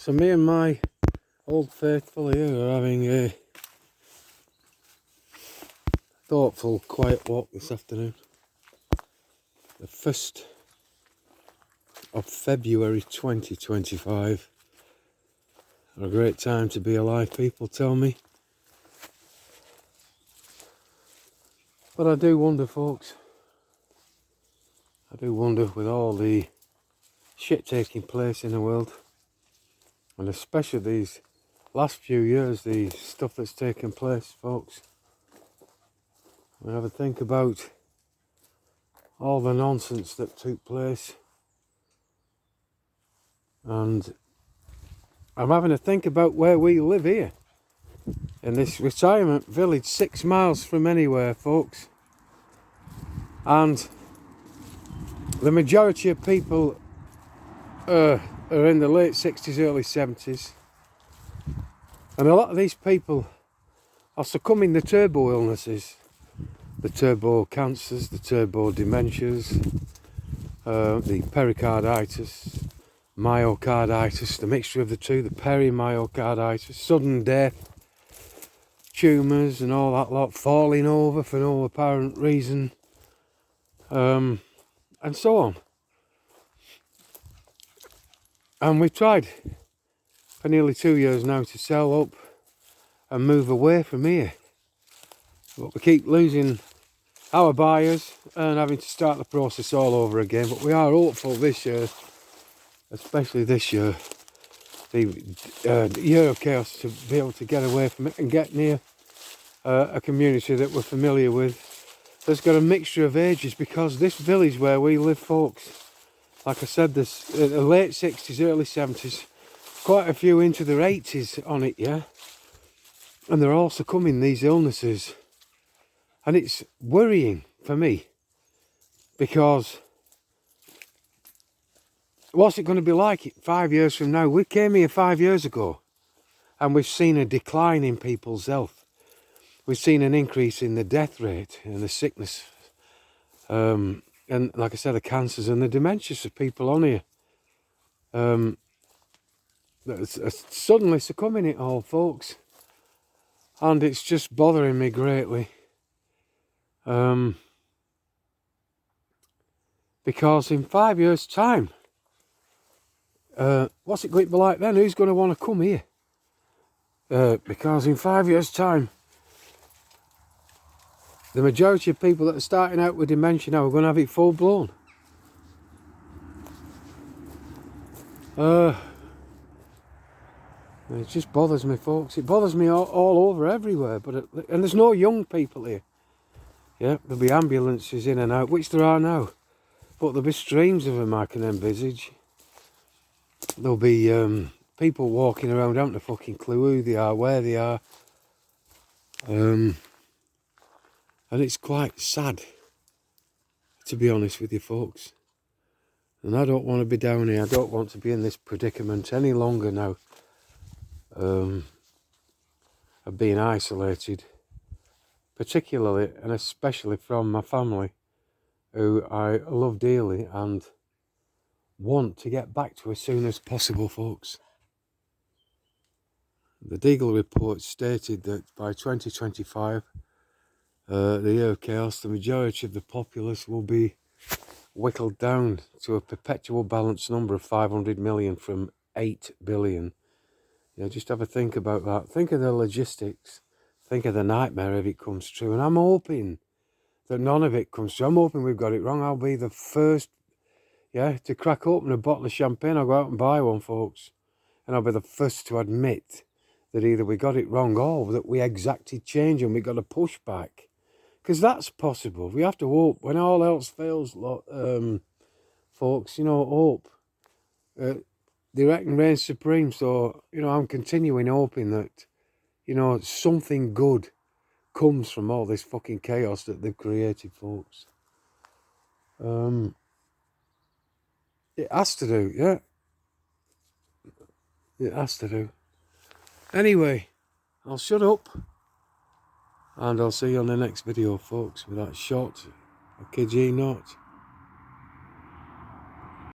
So me and my old faithful here are having a thoughtful, quiet walk this afternoon. The 1st of February 2025. A great time to be alive, people tell me. But I do wonder, folks. I do wonder, with all the shit taking place in the world, and especially these last few years, the stuff that's taken place, folks. We have a think about all the nonsense that took place, and I'm having to think about where we live here in this retirement village 6 miles from anywhere, folks. And the majority of people are in the late 60s, early 70s, and a lot of these people are succumbing to turbo illnesses, the turbo cancers, the turbo dementias, the pericarditis, myocarditis, the mixture of the two, the perimyocarditis, sudden death, tumours and all that lot, falling over for no apparent reason, and so on. And we've tried for nearly 2 years now to sell up and move away from here, but we keep losing our buyers and having to start the process all over again. But we are hopeful this year, especially this year, the year of chaos, to be able to get away from it and get near a community that we're familiar with, that's got a mixture of ages, because this village where we live, folks, like I said, this the late 60s, early 70s, quite a few into their 80s on it, yeah, and they're all succumbing these illnesses, and it's worrying for me, because what's it going to be like 5 years from now? We came here 5 years ago, and we've seen a decline in people's health. We've seen an increase in the death rate and the sickness, and like I said, the cancers and the dementias of people on here. That's suddenly succumbing it all, folks, and it's just bothering me greatly. Because in 5 years' time, what's it going to be like then? Who's going to want to come here? Because in 5 years' time, the majority of people that are starting out with dementia now are going to have it full blown. It just bothers me, folks. It bothers me all over, everywhere. And there's no young people here. Yeah, there'll be ambulances in and out, which there are now. But there'll be streams of them, I can envisage. There'll be people walking around, haven't a fucking clue who they are, where they are. And it's quite sad, to be honest with you, folks. And I don't want to be down here. I don't want to be in this predicament any longer now. Of being isolated, particularly and especially from my family, who I love dearly and want to get back to as soon as possible, folks. The Deagle report stated that by 2025, the year of chaos, the majority of the populace will be whittled down to a perpetual balanced number of 500 million from 8 billion. Yeah, just have a think about that. Think of the logistics. Think of the nightmare if it comes true. And I'm hoping that none of it comes true. I'm hoping we've got it wrong. I'll be the first, to crack open a bottle of champagne. I'll go out and buy one, folks. And I'll be the first to admit that either we got it wrong or that we exacted change and we got to push back. Because that's possible. We have to hope. When all else fails, folks, hope. They reckon reigns supreme, so, I'm continuing hoping that, something good comes from all this fucking chaos that they've created, folks. It has to do, yeah. It has to do. Anyway, I'll shut up, and I'll see you on the next video, folks, with that shot. I kid ye not.